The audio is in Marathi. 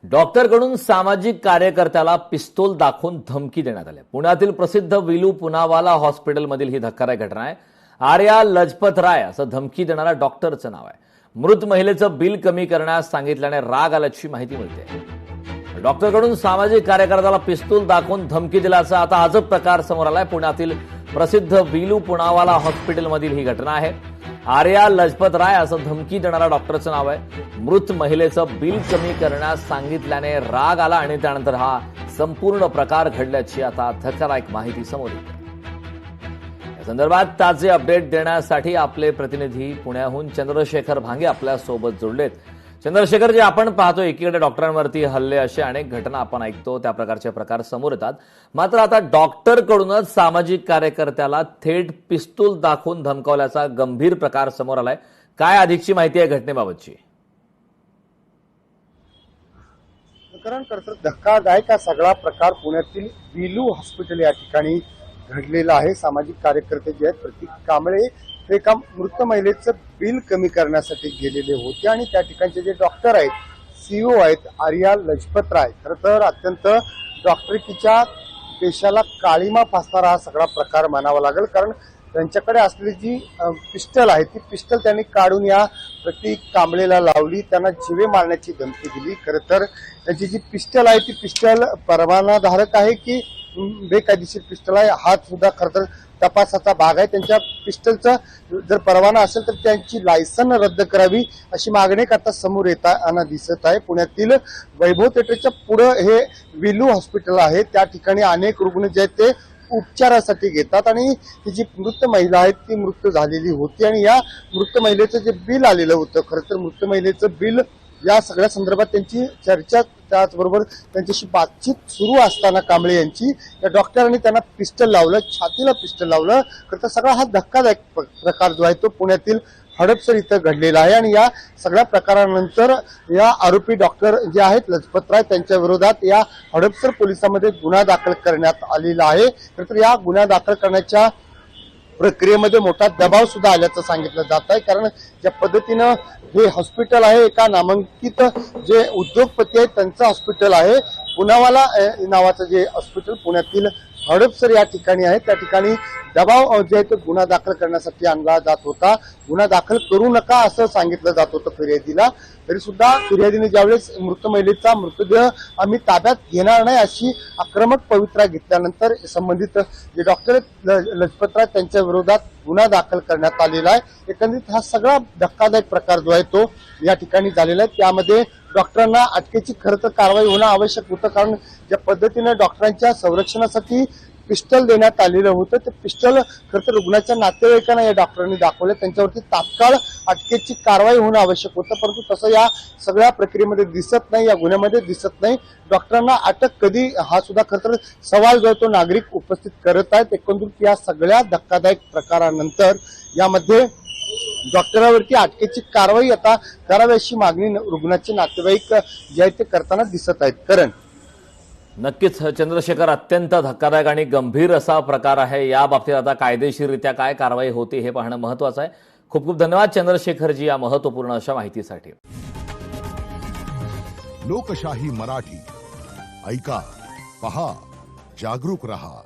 डॉक्टरकडून सामाजिक कार्यकर्त्याला पिस्तूल दाखवून धमकी देण्यात आली। पुण्यातील प्रसिद्ध विलू पुनावाला हॉस्पिटलमधील ही धक्कादायक घटना आहे। आर्या लजपत राय असं धमकी देणारा डॉक्टरचं नाव आहे। मृत महिलेचं बिल कमी करण्यास सांगितल्याने राग आल्याची माहिती मिळते। डॉक्टरकडून सामाजिक कार्यकर्त्याला पिस्तूल दाखवून धमकी दिल्याचा आता अजब प्रकार समोर आलाय। पुण्यातील प्रसिद्ध विलू पुनावाला हॉस्पिटलमधील ही घटना आहे। आर्या लजपत राय असं धमकी देणारा डॉक्टरचं नाव आहे। मृत महिलेचं बिल कमी करण्यास सांगितल्याने राग आला आणि त्यानंतर हा संपूर्ण प्रकार घडल्याची आता धक्कादायक माहिती समोर येते। या संदर्भात ताजे अपडेट देण्यासाठी आपले प्रतिनिधी पुण्याहून चंद्रशेखर भांगे आपल्या सोबत जोडलेत। चंद्रशेखर, जे आपण पाहतो एकीकडे डॉक्टरांवरती हल्ले असे अनेक घटना आपण ऐकतो, त्या प्रकारचे प्रकार समोर येतात। मात्र आता डॉक्टरकडूनच सामाजिक कार्यकर्त्याला थेट पिस्तूल दाखवून धमकावल्याचा गंभीर प्रकार समोर आलाय। काय अधिकची माहिती आहे घटनेबाबतची? कारण धक्कादायक हा सगळा प्रकार पुण्यातील विलू हॉस्पिटल या ठिकाणी घडलेला आहे। सामाजिक कार्यकर्ते जे आहेत प्रतीक कांबळे हे एका मृत महिलेचं बिल कमी करण्यासाठी गेलेले होते आणि त्या ठिकाणचे जे डॉक्टर आहेत, सीईओ आहेत आर्या लजपत राय, खरं तर अत्यंत डॉक्टरकीच्या पेशाला काळीमा फासणारा हा सगळा प्रकार मानावा लागेल। कारण त्यांच्याकडे असलेली जी पिस्टल आहे ती पिस्टल त्यांनी काढून या प्रतीक कांबळेला लावली, त्यांना जीवे मारण्याची धमकी दिली। खरं तर त्यांची जी पिस्टल आहे ती पिस्टल परवानाधारक आहे की बेकायदेशीर पिस्टल आहे हाच सुद्धा खरं तर तपासाचा भाग आहे। त्यांच्या पिस्टलचा जर परवाना असेल तर त्यांची लायसन रद्द करावी अशी मागणी आता समोर येताना दिसत आहे। पुण्यातील वैभव थिएटरच्या पुढे हे विलू हॉस्पिटल आहे, त्या ठिकाणी अनेक रुग्ण जे आहेत ते उपचारासाठी घेतात आणि ही जी मृत महिला आहे ती मृत्यू झालेली होती आणि या मृत महिलेचं जे बिल आलेलं होतं, खरं तर मृत महिलेचं बिल या सगळ्या संदर्भात त्यांची चर्चा, त्याचबरोबर त्यांच्याशी बातचीत सुरू असताना कांबळे यांची या डॉक्टरांनी त्यांना पिस्टल लावलं, छातीला पिस्टल लावलं। खरं तर सगळा हा धक्कादायक प्रकार जो आहे तो पुण्यातील हडपसर इथं घडलेला आहे आणि या सगळ्या प्रकारानंतर या आरोपी डॉक्टर जे आहेत लजपत राय त्यांच्या विरोधात या हडपसर पोलिसांमध्ये गुन्हा दाखल करण्यात आलेला आहे। खरं तर या गुन्हा दाखल करण्याच्या प्रक्रियेमध्ये मोठा दबाव सुद्धा आल्याचं सांगितलं जात आहे। कारण ज्या पद्धतीनं हे हॉस्पिटल आहे एका नामांकित जे उद्योगपती आहेत त्यांचं हॉस्पिटल आहे, पुनावाला नावाचं जे हॉस्पिटल पुण्यातील हडपसर या ठिकाणी आहे, त्या ठिकाणी दबाव जे आहे तो गुन्हा दाखल करण्यासाठी आणला जात होता। गुन्हा दाखल करू नका असं सांगितलं जात होतं फिर्यादीला, तरी सुद्धा फिर्यादीने ज्यावेळेस मृत महिलेचा मृतदेह आम्ही ताब्यात घेणार नाही अशी आक्रमक पवित्रा घेतल्यानंतर संबंधित जे डॉक्टर लजपत राय त्यांच्या विरोधात गुन्हा दाखल करण्यात आलेला आहे। एकंदरीत हा सगळा धक्कादायक प्रकार जो आहे तो या ठिकाणी झालेला आहे। त्यामध्ये डॉक्टरांना अटकेची खरं तर कारवाई होणं आवश्यक होतं, कारण ज्या पद्धतीने डॉक्टरांच्या संरक्षणासाठी पिस्टल देण्यात आलेलं होतं ते पिस्टल खरं तर रुग्णाच्या नातेवाईकांना या डॉक्टरांनी दाखवलं, त्यांच्यावरती तात्काळ अटकेची कारवाई होणं आवश्यक होतं, परंतु तसं या सगळ्या प्रक्रियेमध्ये दिसत नाही, या गुन्ह्यामध्ये दिसत नाही। डॉक्टरांना अटक कधी हा सुद्धा खरं तर सवाल जो तो नागरिक उपस्थित करत आहेत। एकंदरीत या सगळ्या धक्कादायक प्रकारानंतर यामध्ये डॉक्टरांवरती अटकेची कारवाई आता करावी अशी मागणी रुग्णाचे नातेवाईक जे आहेत ते करताना दिसत आहेत। करण, नक्कीच चंद्रशेखर, अत्यंत धक्कादायक आणि गंभीर असा प्रकार आहे। या बाबतीत आता कायदेशीररित्या काय कारवाई होते हे पाहणं महत्त्वाचं आहे। खूप खूप धन्यवाद चंद्रशेखरजी या महत्त्वपूर्ण अशा माहितीसाठी। लोकशाही मराठी ऐका, पहा, जागरूक रहा।